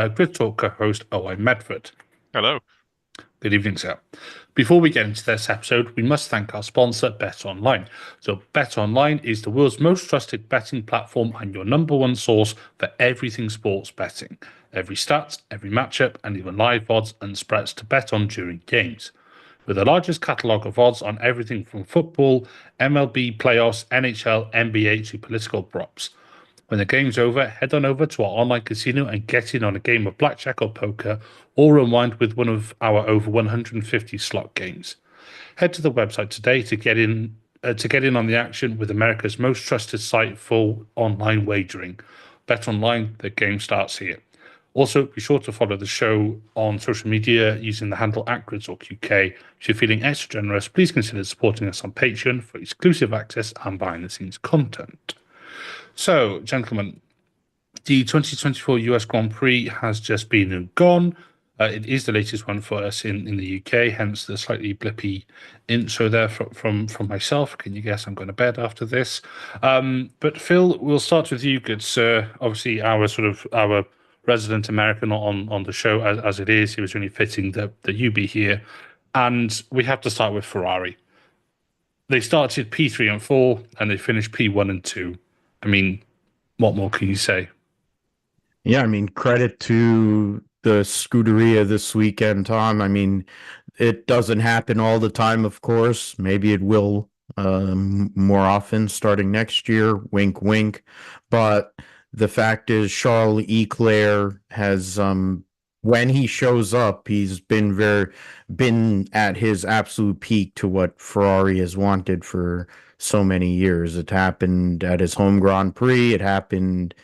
Grid Talk co-host Owen Medford. Hello. Good evening, sir. Before we get into this episode, we must thank our sponsor, BetOnline. So, BetOnline is the world's most trusted betting platform and your number one source for everything sports betting. Every stat, every matchup, and even live odds and spreads to bet on during games. With the largest catalogue of odds on everything from football, MLB playoffs, NHL, NBA to political props. When the game's over, head on over to our online casino and get in on a game of blackjack or poker, or unwind with one of our over 150 slot games. Head to the website today to get in on the action with America's most trusted site for online wagering. Bet online, the game starts here. Also, be sure to follow the show on social media using the handle @GridsTalkUK. If you're feeling extra generous, please consider supporting us on Patreon for exclusive access and behind-the-scenes content. So, gentlemen, the 2024 US Grand Prix has just been and gone. It is the latest one for us in the UK, hence the slightly blippy intro there from myself. Can you guess I'm going to bed after this? But Phil, we'll start with you, good sir. Obviously, our resident American on the show as it is. It was really fitting that you be here. And we have to start with Ferrari. They started P3 and 4, and they finished P1 and 2. I mean, what more can you say? Yeah, I mean, credit to the Scuderia this weekend, Tom. I mean, it doesn't happen all the time, of course. Maybe it will more often starting next year. Wink, wink. But the fact is, Charles Leclerc has, when he shows up, he's been at his absolute peak to what Ferrari has wanted for so many years. It happened at his home Grand Prix. It happened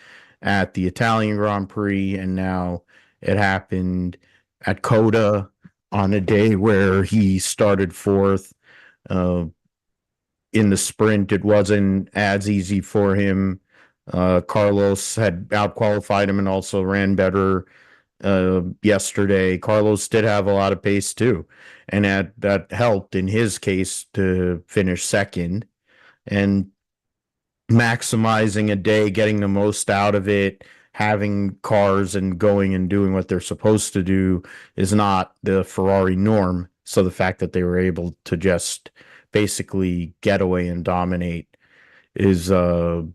at the Italian Grand Prix, and now it happened at Coda on a day where he started fourth. In the sprint, it wasn't as easy for him. Carlos had outqualified him and also ran better yesterday. Carlos did have a lot of pace too, and that helped in his case to finish second. And maximizing a day, getting the most out of it, having cars and going and doing what they're supposed to do is not the Ferrari norm. So the fact that they were able to just basically get away and dominate is a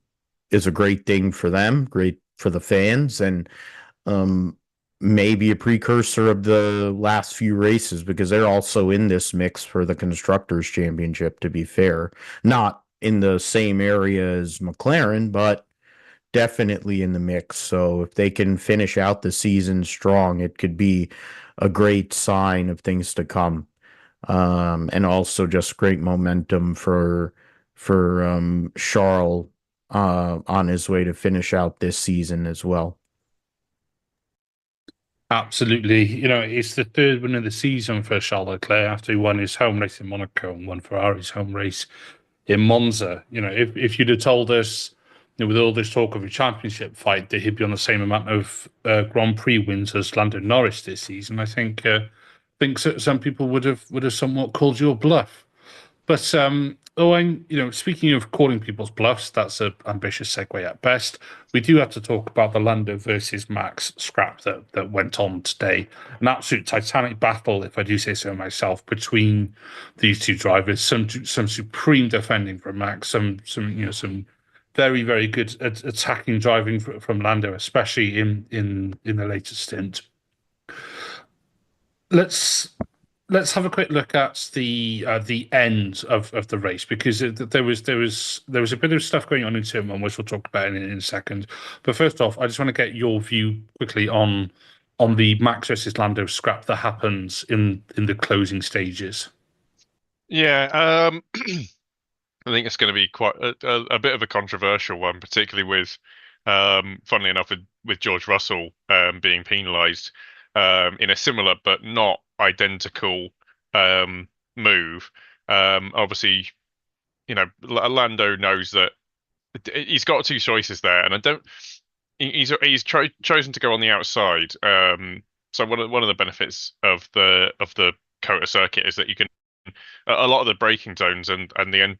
great thing for them, great for the fans, and maybe a precursor of the last few races because they're also in this mix for the Constructors' Championship, to be fair. Not in the same area as McLaren, but definitely in the mix. So if they can finish out the season strong, it could be a great sign of things to come. And also just great momentum for Charles on his way to finish out this season as well. Absolutely. It's the third win of the season for Charles Leclerc after he won his home race in Monaco and won Ferrari's home race in Monza. If you'd have told us, with all this talk of a championship fight, that he'd be on the same amount of Grand Prix wins as Lando Norris this season, I think some people would have somewhat called you a bluff. But Owen, speaking of calling people's bluffs, that's an ambitious segue at best. We do have to talk about the Lando versus Max scrap that went on today. An absolute titanic battle, if I do say so myself, between these two drivers. Some supreme defending from Max, some very, very good attacking driving from Lando, especially in the latest stint. Let's have a quick look at the end of the race because there was a bit of stuff going on in turn one, which we'll talk about in a second. But first off, I just want to get your view quickly on the Max versus Lando scrap that happens in the closing stages. Yeah, I think it's going to be quite a bit of a controversial one, particularly with, funnily enough, with George Russell being penalised in a similar but not identical move. Obviously, Lando knows that he's got two choices there, and he's chosen to go on the outside. So one of the benefits of the COTA circuit is that you can a lot of the braking zones and the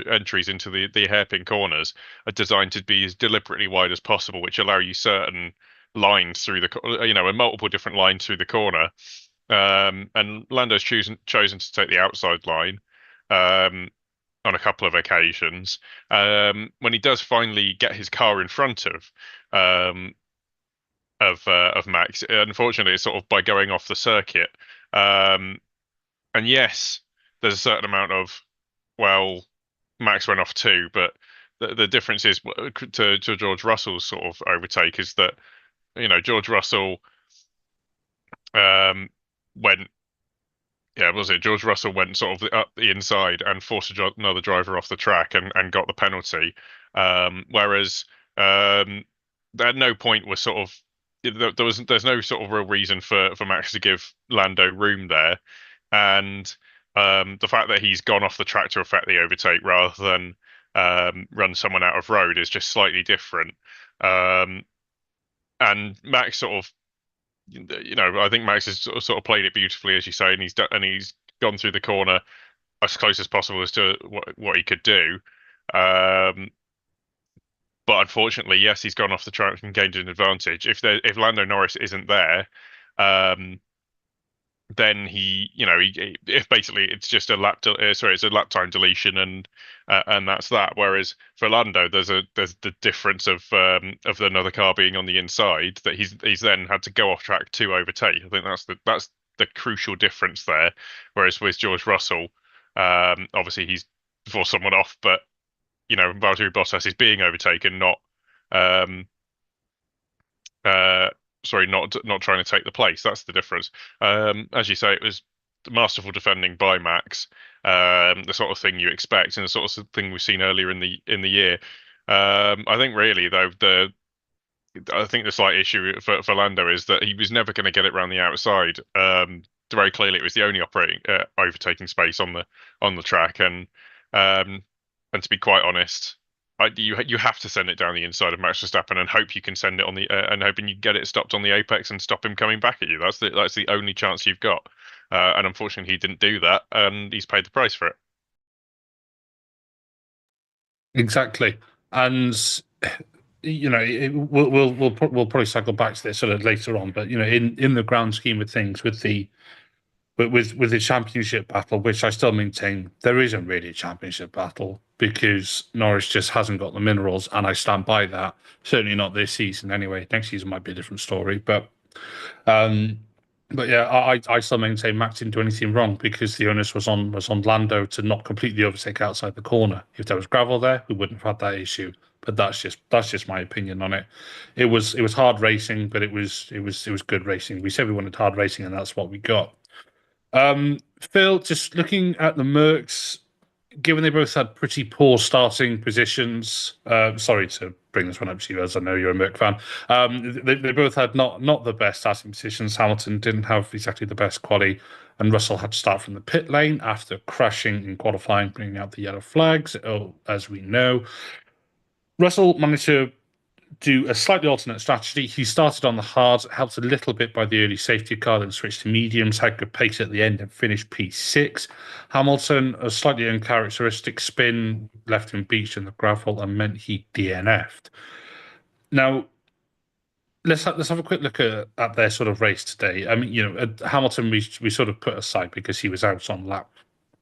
entries into the hairpin corners are designed to be as deliberately wide as possible, which allow you certain lines through and multiple different lines through the corner. And Lando's chosen to take the outside line on a couple of occasions. When he does finally get his car in front um, of Max, unfortunately, it's sort of by going off the circuit. Um, and yes, there's a certain amount of, well, Max went off too, but the difference is to George Russell's sort of overtake is that George Russell went. Yeah, was it George Russell went sort of up the inside and forced another driver off the track and got the penalty, whereas at no point was sort of there's no sort of real reason for Max to give Lando room there, and the fact that he's gone off the track to effect the overtake rather than run someone out of road is just slightly different. And Max sort of, I think Max has sort of played it beautifully, as you say, and he's gone through the corner as close as possible as to what he could do. But unfortunately, yes, he's gone off the track and gained an advantage. If Lando Norris isn't there, then if basically it's just a it's a lap time deletion and that's that. Whereas for Lando, there's the difference of another car being on the inside that he's then had to go off track to overtake. I think that's the crucial difference there. Whereas with George Russell, obviously he's forced someone off, but Valtteri Bottas is being overtaken, not not trying to take the place. That's the difference. As you say, it was masterful defending by Max, the sort of thing you expect, and the sort of thing we've seen earlier in the year. I think really though I think the slight issue for Lando is that he was never going to get it around the outside. Very clearly, it was the only overtaking space on the track, and to be quite honest, you have to send it down the inside of Max Verstappen and hope you can send it on the and hoping you get it stopped on the apex and stop him coming back at you. That's the only chance you've got. And unfortunately, he didn't do that, and he's paid the price for it. Exactly, and we'll probably cycle back to this sort of later on, but in the grand scheme of things, with the championship battle, which I still maintain there isn't really a championship battle because Norris just hasn't got the minerals, and I stand by that. Certainly not this season, anyway. Next season might be a different story, but yeah, I still maintain Max didn't do anything wrong because the onus was on Lando to not completely overtake outside the corner. If there was gravel there, we wouldn't have had that issue. But that's just my opinion on it. It was hard racing, but it was good racing. We said we wanted hard racing, and that's what we got. Phil, just looking at the Mercs, given they both had pretty poor starting positions, sorry to bring this one up to you, as I know you're a Merc fan. They both had not the best starting positions. Hamilton didn't have exactly the best quali, and Russell had to start from the pit lane after crashing in qualifying, bringing out the yellow flags. As we know, Russell managed to do a slightly alternate strategy. He started on the hards, helped a little bit by the early safety car, then switched to mediums, had good pace at the end and finished P6. Hamilton, a slightly uncharacteristic spin, left him beached in the gravel and meant he DNF'd. Now, let's have a quick look at their sort of race today. I mean, Hamilton we sort of put aside because he was out on lap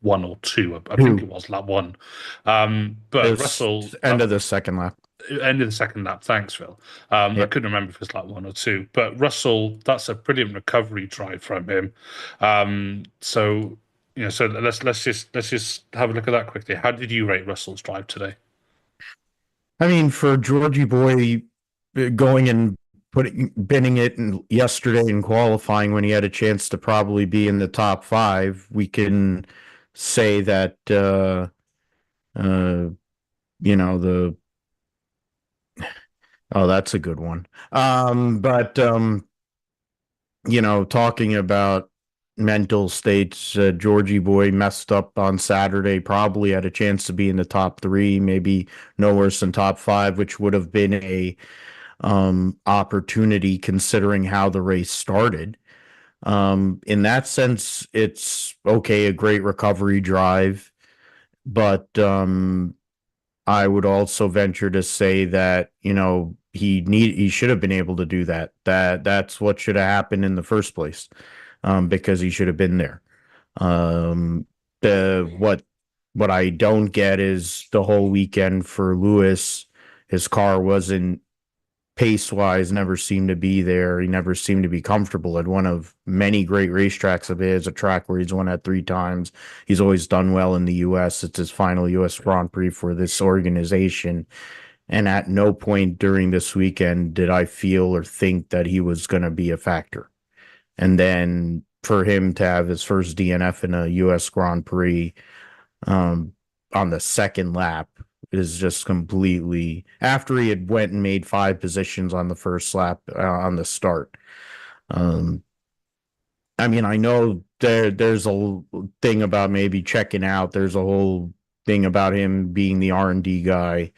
1 or 2. I think it was lap 1. But Russell end of the second lap. End of the second lap. Thanks, Phil. I couldn't remember if it was like 1 or 2, but Russell, that's a brilliant recovery drive from him. So let's just have a look at that quickly. How did you rate Russell's drive today? I mean, for Georgie boy going and binning it yesterday in qualifying when he had a chance to probably be in the top 5, we can say that that's a good one. But talking about mental states, Georgie boy messed up on Saturday, probably had a chance to be in the top 3, maybe no worse than top 5, which would have been a opportunity considering how the race started. In that sense, it's okay, a great recovery drive, but I would also venture to say that, he should have been able to do that. That's what should have happened in the first place, because he should have been there. The what I don't get is the whole weekend for Lewis. His car wasn't pace wise, never seemed to be there. He never seemed to be comfortable at one of many great racetracks of his, a track where he's won at 3 times. He's always done well in the US. It's his final US Grand Prix for this organization. And at no point during this weekend did I feel or think that he was going to be a factor. And then for him to have his first DNF in a US Grand Prix, on the second lap is just completely, after he had went and made 5 positions on the first lap, on the start. I mean, I know there's a thing about maybe checking out. There's a whole thing about him being the R&D guy.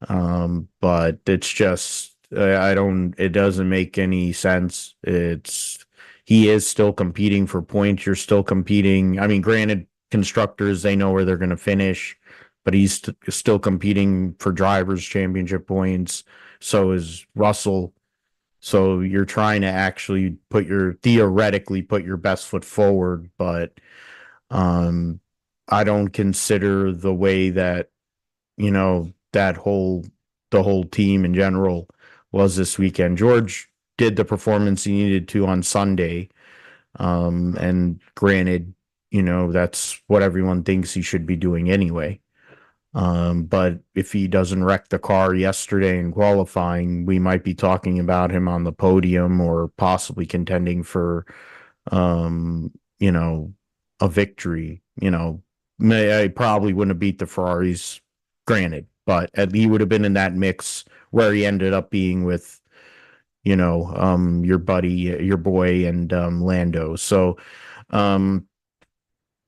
But it's just, it doesn't make any sense. He is still competing for points. You're still competing. I mean, granted, constructors, they know where they're going to finish, but he's still competing for drivers' championship points. So is Russell. So you're trying to actually theoretically put your best foot forward, but I don't consider the way that, the whole team in general was this weekend. George did the performance he needed to on Sunday. And granted, that's what everyone thinks he should be doing anyway. But if he doesn't wreck the car yesterday in qualifying, we might be talking about him on the podium or possibly contending for, a victory. I probably wouldn't have beat the Ferraris, granted, but he would have been in that mix where he ended up being with, your boy and Lando. So,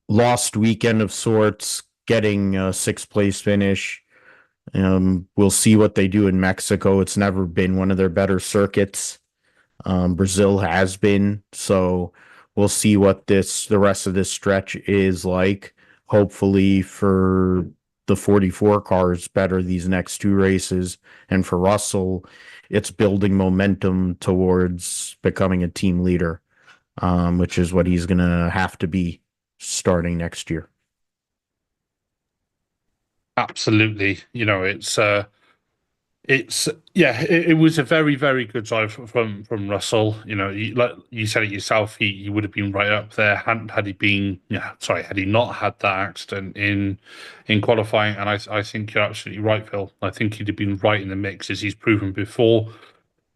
lost weekend of sorts, getting a 6th place finish. We'll see what they do in Mexico. It's never been one of their better circuits. Brazil has been, so we'll see what the rest of this stretch is like. Hopefully for the 44 cars better these next 2 races, and for Russell, it's building momentum towards becoming a team leader, which is what he's going to have to be starting next year. Absolutely. It was a very, very good drive from Russell. Like you said it yourself, he would have been right up there had he not had that accident in qualifying. And I think you're absolutely right, Phil. I think he'd have been right in the mix, as he's proven before.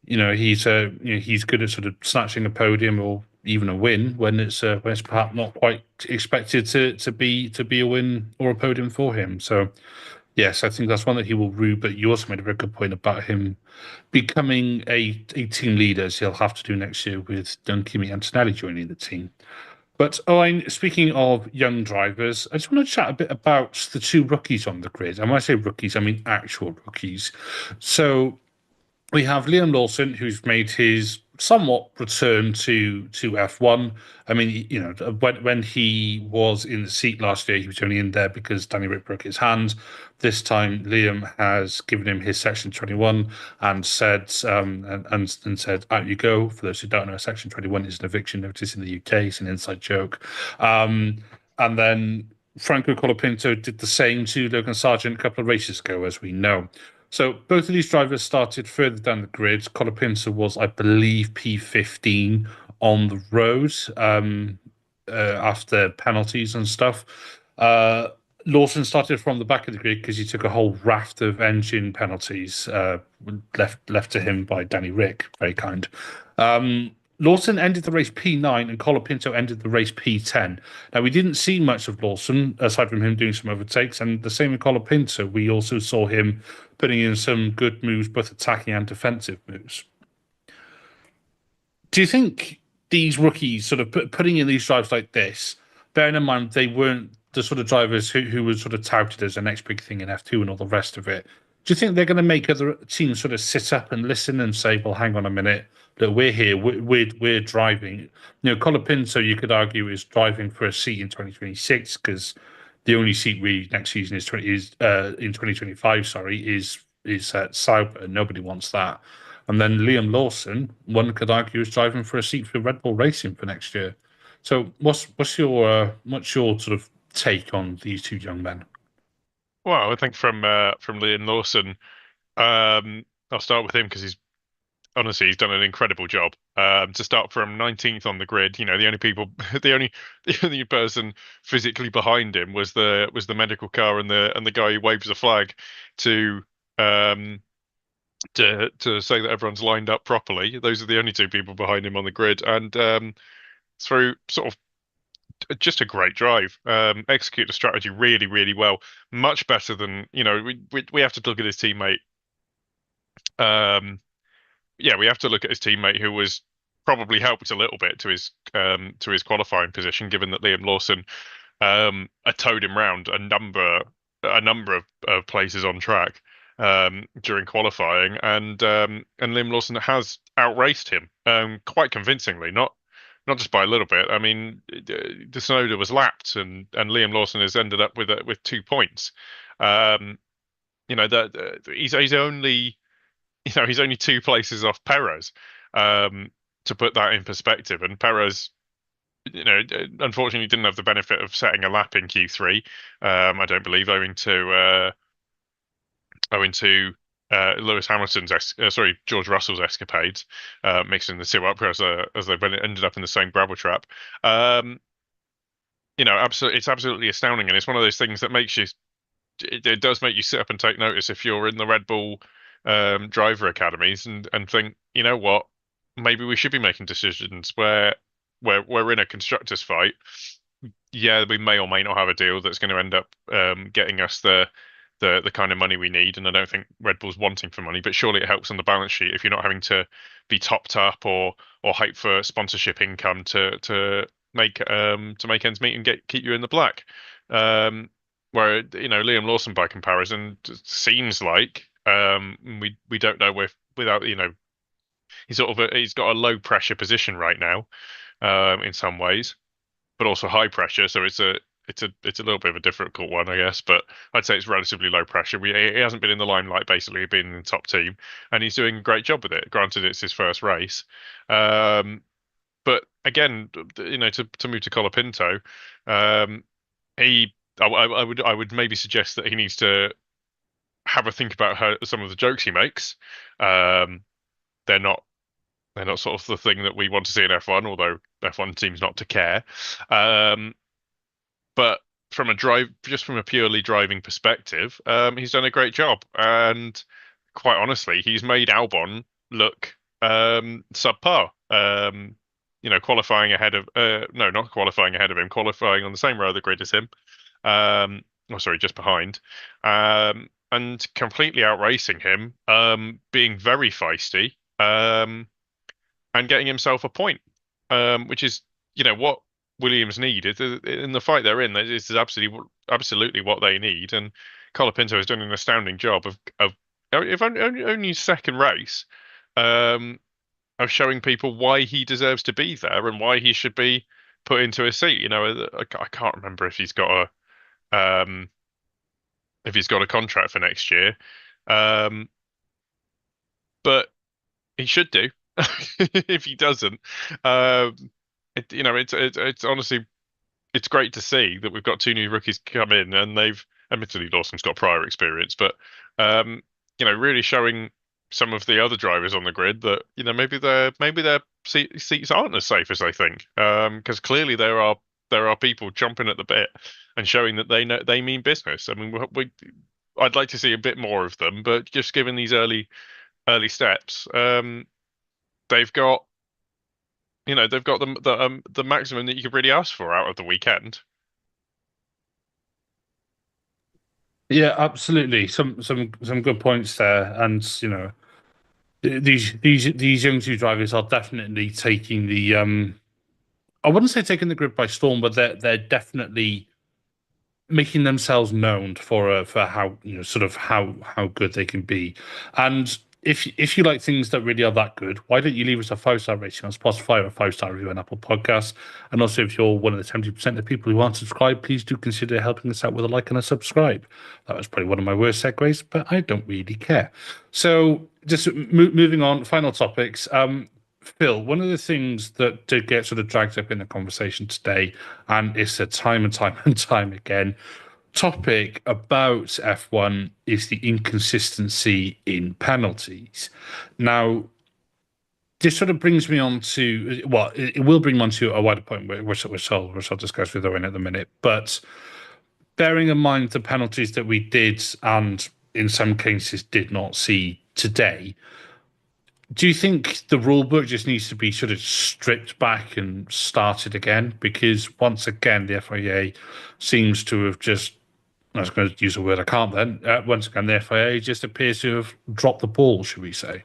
He's good at sort of snatching a podium or even a win when it's perhaps not quite expected to be a win or a podium for him. So yes, I think that's one that he will rue. But you also made a very good point about him becoming a team leader, as he'll have to do next year with Kimi Antonelli joining the team. But Owain, speaking of young drivers, I just want to chat a bit about the 2 rookies on the grid. And when I say rookies, I mean actual rookies. So we have Liam Lawson, who's made his somewhat return to F1. I mean, when he was in the seat last year, he was only in there because Danny Rick broke his hand. This time, Liam has given him his Section 21 and said, and said, out you go. For those who don't know, Section 21 is an eviction notice in the UK. It's an inside joke. And then Franco Colapinto did the same to Logan Sargent a couple of races ago, as we know. So both of these drivers started further down the grid. Colapinto was, I believe, P15 on the road after penalties and stuff. Lawson started from the back of the grid because he took a whole raft of engine penalties left to him by Danny Rick. Very kind. Lawson ended the race P9 and Colapinto ended the race P10. Now, we didn't see much of Lawson, aside from him doing some overtakes, and the same with Colapinto. We also saw him putting in some good moves, both attacking and defensive moves. Do you think these rookies, sort of putting in these drives like this, bearing in mind they weren't the sort of drivers who were sort of touted as the next big thing in F2 and all the rest of it, do you think they're going to make other teams sort of sit up and listen and say, well, hang on a minute, that we're here, we're driving? Colapinto, you could argue, is driving for a seat in 2026 because the only seat we next season is in 2025. Sorry, is Sauber. Nobody wants that. And then Liam Lawson, one could argue, is driving for a seat for Red Bull Racing for next year. So what's your sort of take on these two young men? Well, I think from Liam Lawson, I'll start with him because he's done an incredible job. To start from 19th on the grid, the only people, the only person physically behind him was the medical car and the guy who waves the flag to um to say that everyone's lined up properly. Those are the only two people behind him on the grid, and through sort of just a great drive, execute the strategy really, really well, much better than we have to look at his teammate. Yeah, we have to look at his teammate who was probably helped a little bit to his qualifying position, given that Liam Lawson had towed him round a number of places on track during qualifying, and Liam Lawson has outraced him quite convincingly, not just by a little bit. I mean, Tsunoda was lapped, and Liam Lawson has ended up with 2 points. That he's only he's only 2 places off Perez. To put that in perspective, and Perez, unfortunately didn't have the benefit of setting a lap in Q3. I don't believe owing to Lewis Hamilton's George Russell's escapades, mixing the two up as they ended up in the same gravel trap. It's absolutely astounding, and it's one of those things that makes you. It does make you sit up and take notice if you're in the Red Bull driver academies and think, you know what, maybe we should be making decisions where we're in a constructors fight. Yeah, we may or may not have a deal that's going to end up getting us the kind of money we need, and I don't think Red Bull's wanting for money, but surely it helps on the balance sheet if you're not having to be topped up or hope for sponsorship income to make ends meet and keep you in the black. Where Liam Lawson, by comparison, seems like we don't know without he's got a low pressure position right now in some ways, but also high pressure. So it's a little bit of a difficult one, I guess. But I'd say it's relatively low pressure. He hasn't been in the limelight, basically, been in the top team, and he's doing a great job with it. Granted, it's his first race. But again, to move to Colapinto, I would maybe suggest that he needs to have a think about some of the jokes he makes. They're not sort of the thing that we want to see in F1, although F1 seems not to care. But from a purely driving perspective, he's done a great job, and quite honestly, he's made Albon look subpar. Qualifying ahead of no, not qualifying ahead of him, qualifying on the same row of the grid as him. Just behind, and completely outracing him, being very feisty, and getting himself a point, which is what Williams need. In the fight they're in, this is absolutely what they need, and Colapinto has done an astounding job of if only second race, of showing people why he deserves to be there and why he should be put into a seat. I can't remember if he's got a contract for next year, but he should do. If he doesn't, it's honestly, it's great to see that we've got two new rookies come in, and they've admittedly Lawson's got prior experience, but really showing some of the other drivers on the grid that maybe their seats aren't as safe as they think, because clearly there are people jumping at the bit and showing that they mean business. I mean, I'd like to see a bit more of them, but just given these early steps, they've got the maximum that you could really ask for out of the weekend. Yeah, absolutely. Some good points there, and these young two drivers are definitely taking the I wouldn't say taking the grid by storm, but they're definitely making themselves known for how sort of how good they can be. And if you like things that really are that good, why don't you leave us a 5-star rating on Spotify or a 5-star review on Apple Podcasts? And also, if you're one of the 70% of people who aren't subscribed, please do consider helping us out with a like and a subscribe. That was probably one of my worst segues, but I don't really care. So, just moving on, final topics. Phil, one of the things that did get sort of dragged up in the conversation today, and it's a time and time and time again, topic about F1 is the inconsistency in penalties. Now, this sort of brings me on to, well, it will bring me on to a wider point, which I'll discuss with Owen at the minute. But bearing in mind the penalties that we did and in some cases did not see today, do you think the rule book just needs to be sort of stripped back and started again? Because once again, the FIA seems to have just, I was going to use a word I can't then. Once again, the FIA just appears to have dropped the ball, should we say?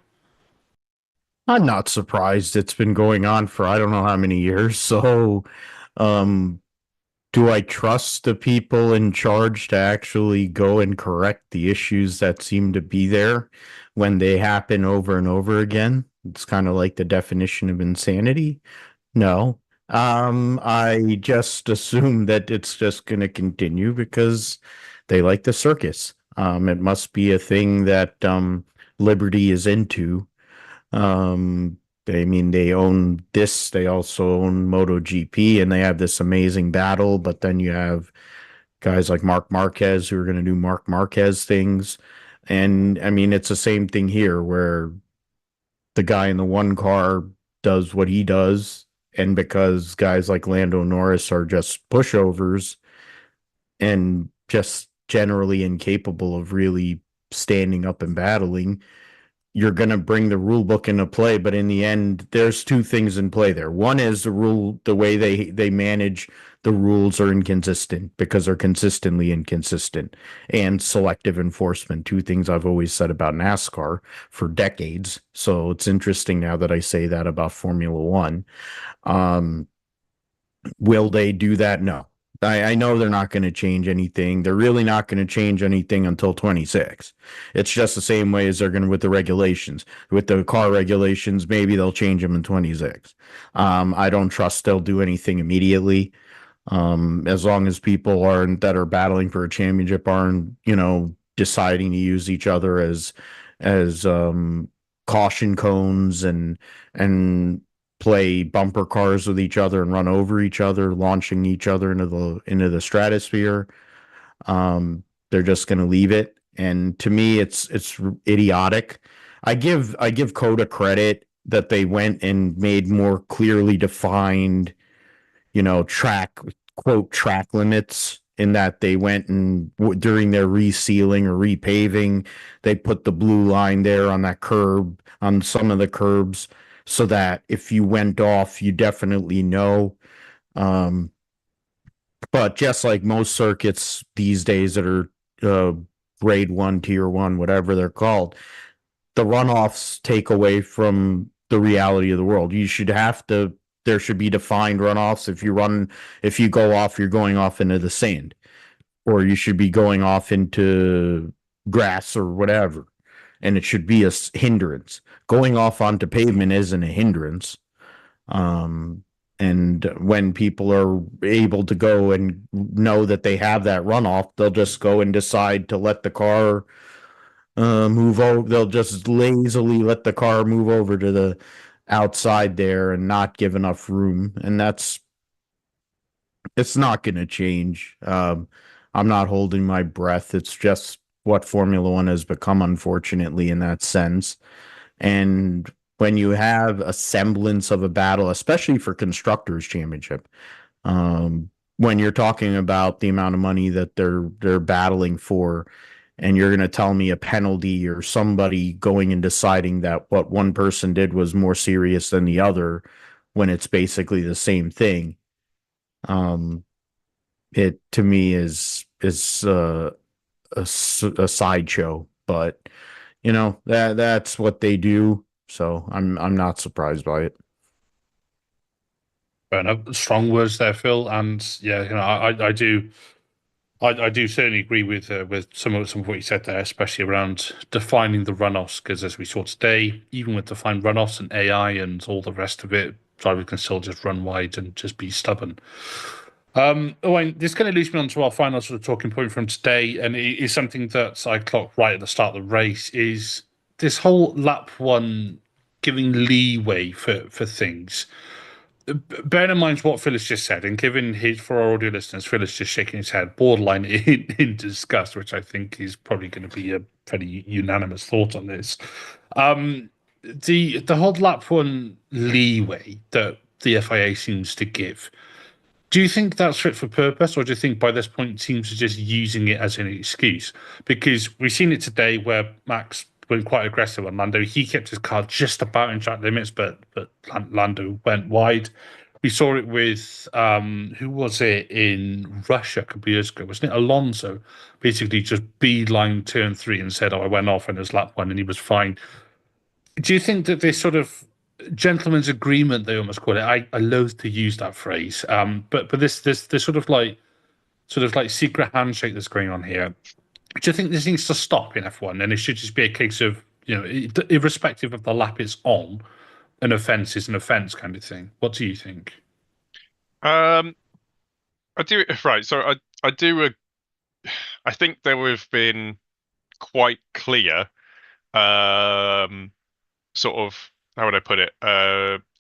I'm not surprised. It's been going on for I don't know how many years. So, um, do I trust the people in charge to actually go and correct the issues that seem to be there when they happen over and over again? It's kind of like the definition of insanity. No. I just assume that it's just going to continue because they like the circus. It must be a thing that Liberty is into. I mean, they own this. They also own MotoGP, and they have this amazing battle. But then you have guys like Marc Marquez who are going to do Marc Marquez things. And I mean, it's the same thing here where the guy in the one car does what he does. And because guys like Lando Norris are just pushovers and just generally incapable of really standing up and battling, you're going to bring the rule book into play. But in the end, there's two things in play there. One is the way they manage the rules are inconsistent because they're consistently inconsistent, and selective enforcement, two things I've always said about NASCAR for decades. So it's interesting now that I say that about Formula One. Will they do that? No. I know they're not going to change anything. They're really not going to change anything until 26. It's just the same way as they're going to with the regulations. With the car regulations, maybe they'll change them in 26. I don't trust they'll do anything immediately. As long as people that are battling for a championship aren't, deciding to use each other as caution cones and play bumper cars with each other and run over each other, launching each other into the stratosphere. They're just going to leave it, and to me, it's idiotic. I give COTA credit that they went and made more clearly defined, track limits. In that they went and during their resealing or repaving, they put the blue line there on that curb, on some of the curbs, so that if you went off, you definitely know. But just like most circuits these days that are grade 1, tier 1, whatever they're called, the runoffs take away from the reality of the world. There should be defined runoffs. If you go off, you're going off into the sand, or you should be going off into grass or whatever. And it should be a hindrance. Going off onto pavement isn't a hindrance. And when people are able to go and know that they have that runoff, they'll just go and decide to let the car move over. They'll just lazily let the car move over to the outside there and not give enough room. And it's not going to change. I'm not holding my breath. It's just what Formula One has become, unfortunately, in that sense. And when you have a semblance of a battle, especially for Constructors' Championship, when you're talking about the amount of money that they're battling for, and you're going to tell me a penalty or somebody going and deciding that what one person did was more serious than the other, when it's basically the same thing, it to me is a sideshow. But that's what they do, so I'm not surprised by it. Fair enough. Strong words there, Phil. And yeah, I do I do certainly agree with some of what you said there, especially around defining the runoffs. Because as we saw today, even with defined runoffs and AI and all the rest of it, drivers can still just run wide and just be stubborn. Owain, this kind of leads me on to our final sort of talking point from today, and it is something that I clocked right at the start of the race. Is this whole lap one giving leeway for things? Bearing in mind what Phil has just said, and given his, for our audio listeners, Phil is just shaking his head, borderline in disgust, which I think is probably going to be a pretty unanimous thought on this. The whole lap one leeway that the FIA seems to give, do you think that's fit for purpose, or do you think by this point teams are just using it as an excuse? Because we've seen it today where Max went quite aggressive on Lando. He kept his car just about in track limits, but Lando went wide. We saw it with who was it in Russia a couple of years ago? Wasn't it Alonso? Basically, just beeline turn three and said, "Oh, I went off in his lap one and he was fine." Do you think that this sort of gentleman's agreement, they almost call it? I loathe to use that phrase, but this sort of like secret handshake that's going on here. Do you think this needs to stop in F1, and it should just be a case of, irrespective of the lap it's on, an offence is an offence kind of thing? What do you think? Um, I do right. So I do. I think there have been quite clear, um, sort of how would I put it?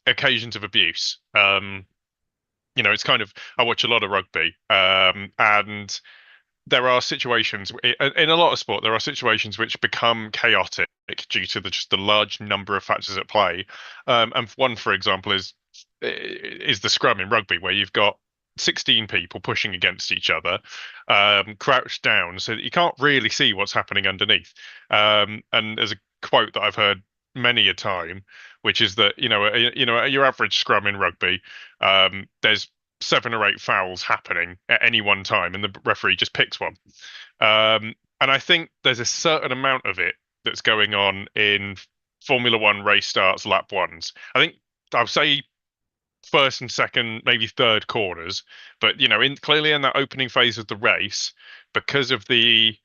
Occasions of abuse. It's kind of I watch a lot of rugby, and there are situations in a lot of sport. There are situations which become chaotic due to just the large number of factors at play. And one, for example, is the scrum in rugby, where you've got 16 people pushing against each other, crouched down, so that you can't really see what's happening underneath. And there's a quote that I've heard many a time, which is that your average scrum in rugby, there's 7 or 8 fouls happening at any one time, and the referee just picks one. And I think there's a certain amount of it that's going on in Formula One race starts, lap ones. I think I'll say first and second, maybe third corners, but clearly in that opening phase of the race, because of the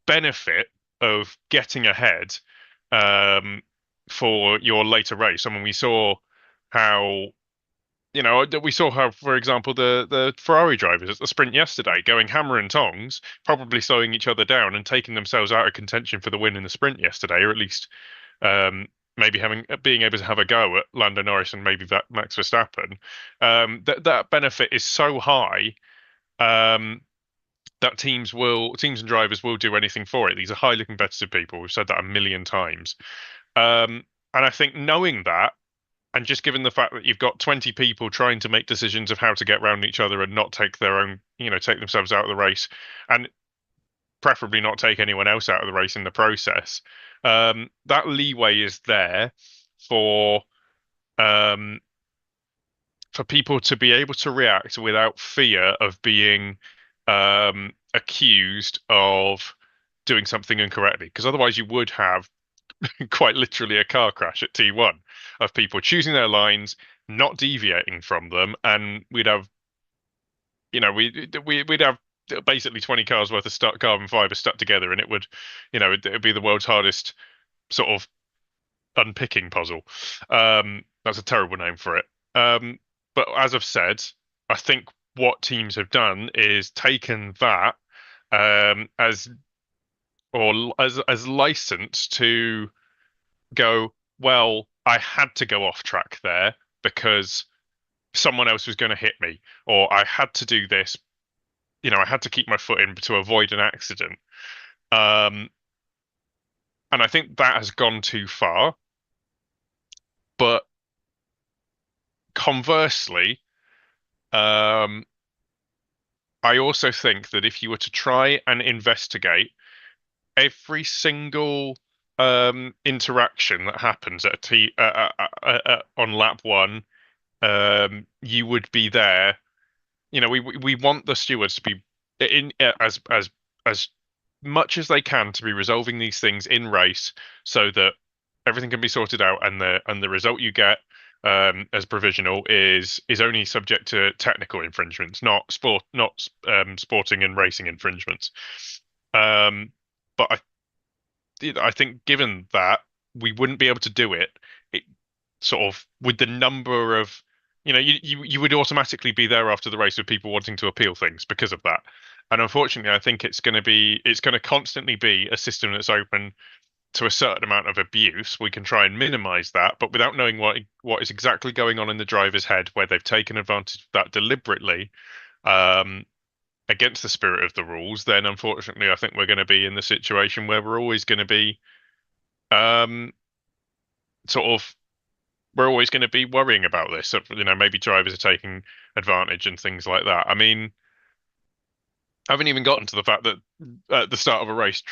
benefit of getting ahead, for your later race. I mean, how we saw how, for example, the Ferrari drivers at the sprint yesterday going hammer and tongs, probably slowing each other down and taking themselves out of contention for the win in the sprint yesterday, or at least maybe being able to have a go at Lando Norris and maybe Max Verstappen. That benefit is so high, that teams and drivers will do anything for it. These are highly competitive people. We've said that a million times. And I think knowing that, and just given the fact that you've got 20 people trying to make decisions of how to get around each other and not take their own, take themselves out of the race, and preferably not take anyone else out of the race in the process, that leeway is there for um, for people to be able to react without fear of being accused of doing something incorrectly. Because otherwise, you would have quite literally a car crash at T1 of people choosing their lines, not deviating from them, and we'd have, we'd have basically 20 cars worth of carbon fiber stuck together, and it'd be the world's hardest sort of unpicking puzzle. That's a terrible name for it. But as I've said, I think what teams have done is taken that as license to go, well, I had to go off track there because someone else was going to hit me, or I had to do this. I had to keep my foot in to avoid an accident. And I think that has gone too far. But conversely, I also think that if you were to try and investigate every single interaction that happens on lap one, you would be there. We want the stewards to be in as much as they can to be resolving these things in race, so that everything can be sorted out, and the result you get as provisional is only subject to technical infringements, not sporting and racing infringements. But I think given that we wouldn't be able to do it, it sort of with the number of you would automatically be there after the race with people wanting to appeal things because of that. And unfortunately, I think it's going to constantly be a system that's open to a certain amount of abuse. We can try and minimize that, but without knowing what is exactly going on in the driver's head, where they've taken advantage of that deliberately against the spirit of the rules, then unfortunately, I think we're going to be in the situation where we're always going to be sort of we're always going to be worrying about this. So, maybe drivers are taking advantage and things like that. I mean, I haven't even gotten to the fact that at the start of a race,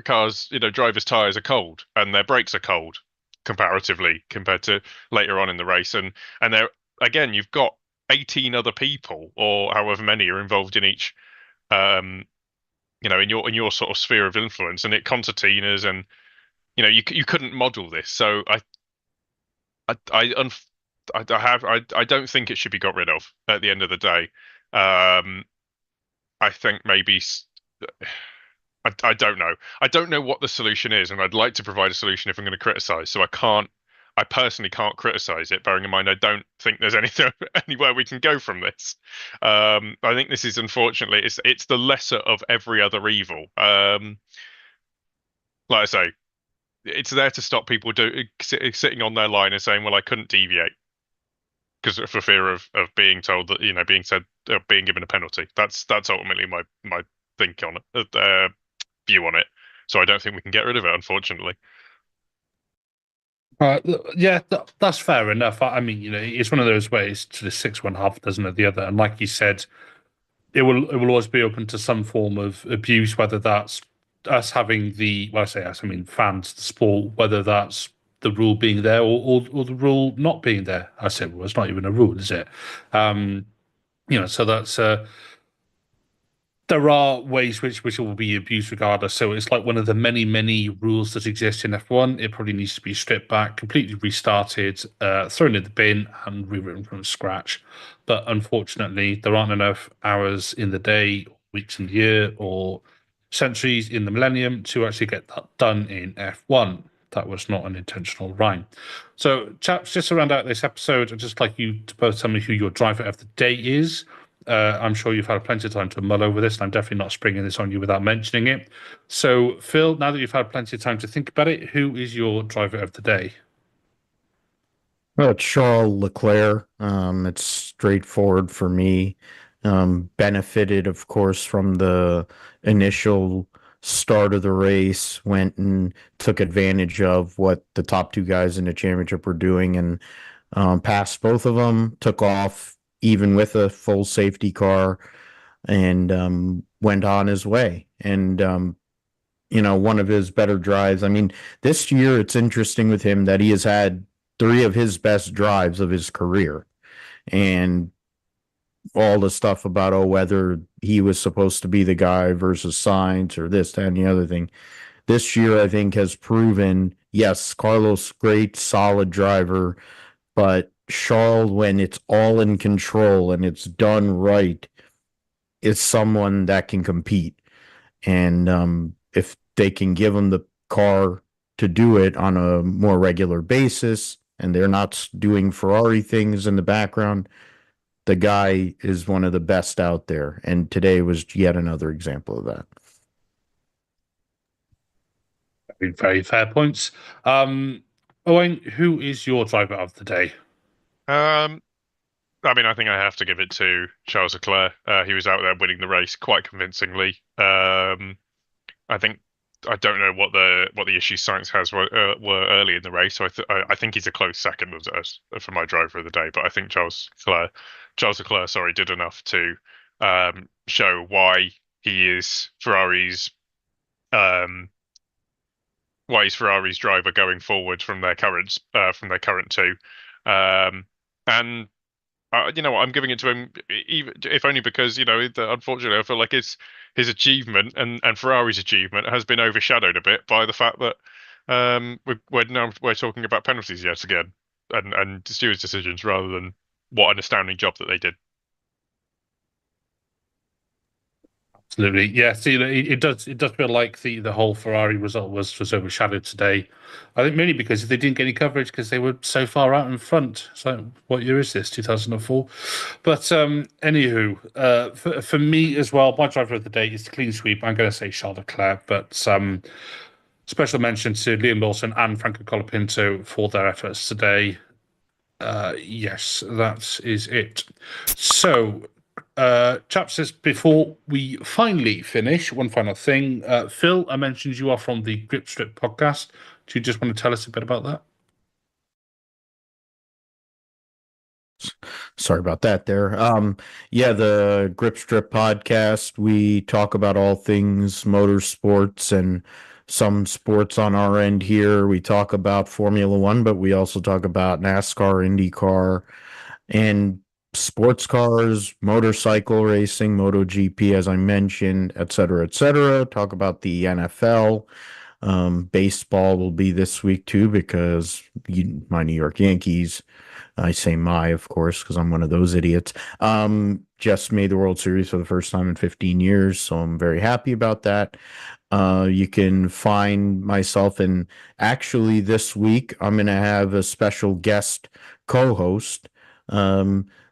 cars, drivers' tires are cold and their brakes are cold comparatively compared to later on in the race. And there again, you've got 18 other people or however many are involved in each, in your sort of sphere of influence, and it concertinas, and you couldn't model this. So I don't think it should be got rid of at the end of the day. I think maybe I don't know. I don't know what the solution is, and I'd like to provide a solution if I'm going to criticize. So I personally can't criticize it, bearing in mind I don't think there's anywhere we can go from this. I think this is unfortunately it's the lesser of every other evil. Like I say, it's there to stop people sitting on their line and saying, "Well, I couldn't deviate," because for fear of being told that being said being given a penalty. That's ultimately my think on it, view on it. So I don't think we can get rid of it, unfortunately. Yeah, that's fair enough. I mean, it's one of those ways to the six one half doesn't it the other, and like you said, it will always be open to some form of abuse, whether that's us having I say us, I mean fans, the sport, whether that's the rule being there or the rule not being there. I said, well, it's not even a rule, is it? So that's there are ways which will be abused regardless. So it's like one of the many rules that exist in F1. It probably needs to be stripped back, completely restarted, thrown in the bin, and rewritten from scratch. But unfortunately, there aren't enough hours in the day, weeks in the year, or centuries in the millennium to actually get that done in F1. That was not an intentional rhyme. So, chaps, just to round out this episode, I'd just like you to both tell me who your driver of the day is. I'm sure you've had plenty of time to mull over this, and I'm definitely not springing this on you without mentioning it. So, Phil, now that you've had plenty of time to think about it, who is your driver of the day? Well, it's Charles Leclerc. It's straightforward for me. Benefited, of course, from the initial start of the race, went and took advantage of what the top two guys in the championship were doing and passed both of them, took off even with a full safety car, and went on his way. And one of his better drives. I mean, this year it's interesting with him that he has had three of his best drives of his career. And all the stuff about, whether he was supposed to be the guy versus Sainz or this, that, and the other thing. This year, I think, has proven, yes, Carlos, great, solid driver, but Charles, when it's all in control and it's done right, is someone that can compete. And if they can give him the car to do it on a more regular basis, and they're not doing Ferrari things in the background, the guy is one of the best out there. And today was yet another example of that. Very fair points. Owen, who is your driver of the day? I mean, I think I have to give it to Charles Leclerc. He was out there winning the race quite convincingly. I think I don't know what the issues Sainz has were early in the race, so I think he's a close second for my driver of the day. But I think Charles Leclerc, sorry, did enough to show why he is Ferrari's driver going forward from their current two. And you know what? I'm giving it to him, even if only because unfortunately, I feel like his achievement and Ferrari's achievement has been overshadowed a bit by the fact that we're talking about penalties yet again. and stewards' decisions rather than what an astounding job that they did. Absolutely, yeah. See, it does feel like the whole Ferrari result was overshadowed today. I think mainly because they didn't get any coverage because they were so far out in front. So what year is this? 2004. But anywho, for me as well, my driver of the day is the clean sweep. I'm going to say Charles Leclerc, but special mention to Liam Lawson and Franco Colapinto for their efforts today. Yes, that is it. So, chaps, before we finally finish, one final thing. Phil, I mentioned you are from the Grip Strip podcast. Do you just want to tell us a bit about that? Sorry about that there. Yeah, the Grip Strip podcast, we talk about all things motorsports and some sports on our end here. We talk about Formula One, but we also talk about NASCAR, IndyCar, and sports cars, motorcycle racing, MotoGP, as I mentioned, et cetera, et cetera. Talk about the NFL. Baseball will be this week too, because my New York Yankees, I say my, of course, because I'm one of those idiots, just made the World Series for the first time in 15 years. So I'm very happy about that. You can find myself, and actually this week I'm going to have a special guest co-host,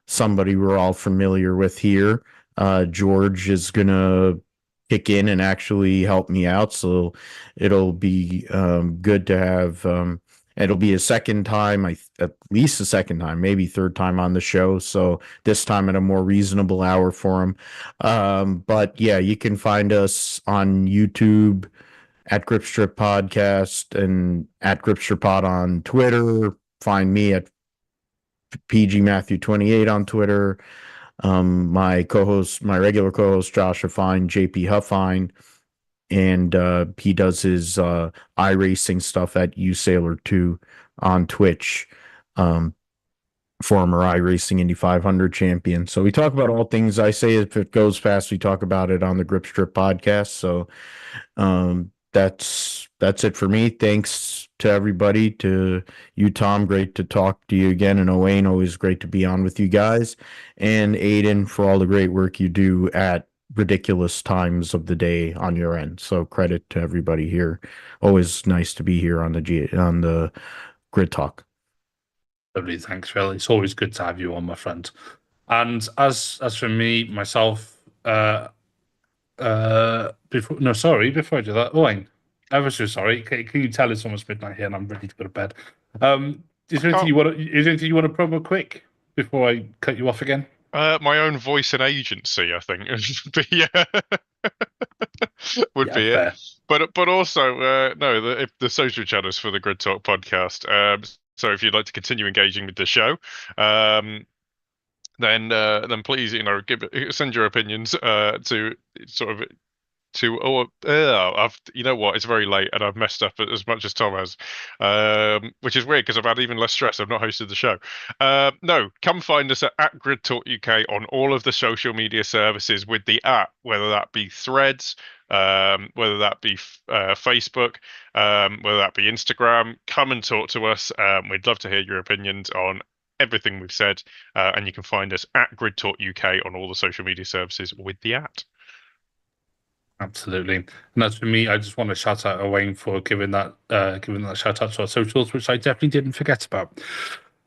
somebody we're all familiar with here. George is going to kick in and actually help me out. So it'll be good to have. It'll be a second time, at least a second time, maybe third time on the show. So this time at a more reasonable hour for him. But yeah, you can find us on YouTube at Gripstrip Podcast and at Gripstrip Pod on Twitter. Find me at PG Matthew 28 on Twitter. My regular co-host Josh Huffine, JP Huffine, and he does his iRacing stuff at uSailor2 on Twitch. Former iRacing Indy 500 champion. So we talk about all things. I say if it goes fast, we talk about it on the Grip Strip podcast. So that's it for me. Thanks to everybody, to you, Tom. Great to talk to you again. And Owain, always great to be on with you guys. And Aiden, for all the great work you do at ridiculous times of the day on your end. So credit to everybody here. Always nice to be here on the Grid Talk. Lovely, thanks, Phil. It's always good to have you on, my friend. And as for me, myself, before I do that, Owain, ever so sorry. Can you tell it's almost midnight here and I'm ready to go to bed? Is there anything you want to promo quick before I cut you off again? My own voice and agency, I think, would be fair. it. But also, if the social channels for the Grid Talk podcast. So if you'd like to continue engaging with the show, then please, send your opinions to sort of you know what? It's very late and I've messed up as much as Tom has, which is weird because I've had even less stress. I've not hosted the show. No, come find us at Grid Talk UK on all of the social media services with the @ whether that be Threads, whether that be Facebook, whether that be Instagram. Come and talk to us. We'd love to hear your opinions on everything we've said, and you can find us at Grid Talk UK on all the social media services with the @. Absolutely. And as for me, I just want to shout out Owain for giving that shout out to our socials, which I definitely didn't forget about.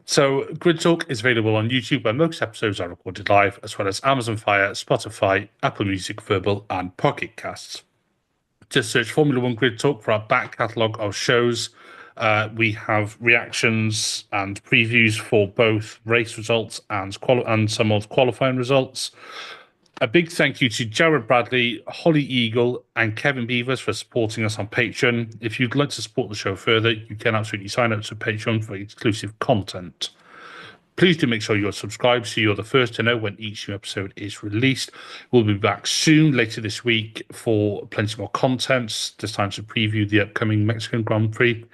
So Grid Talk is available on YouTube, where most episodes are recorded live, as well as Amazon Fire, Spotify, Apple Music, Verbal, and Pocket Casts. Just search Formula One Grid Talk for our back catalogue of shows. We have reactions and previews for both race results and some of the qualifying results. A big thank you to Jared Bradley, Holly Eagle, and Kevin Beavers for supporting us on Patreon. If you'd like to support the show further, you can absolutely sign up to Patreon for exclusive content. Please do make sure you're subscribed so you're the first to know when each new episode is released. We'll be back soon, later this week, for plenty more content, this time to preview the upcoming Mexican Grand Prix.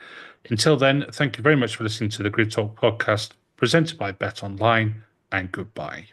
Until then, thank you very much for listening to the Grid Talk podcast, presented by Bet Online, and goodbye.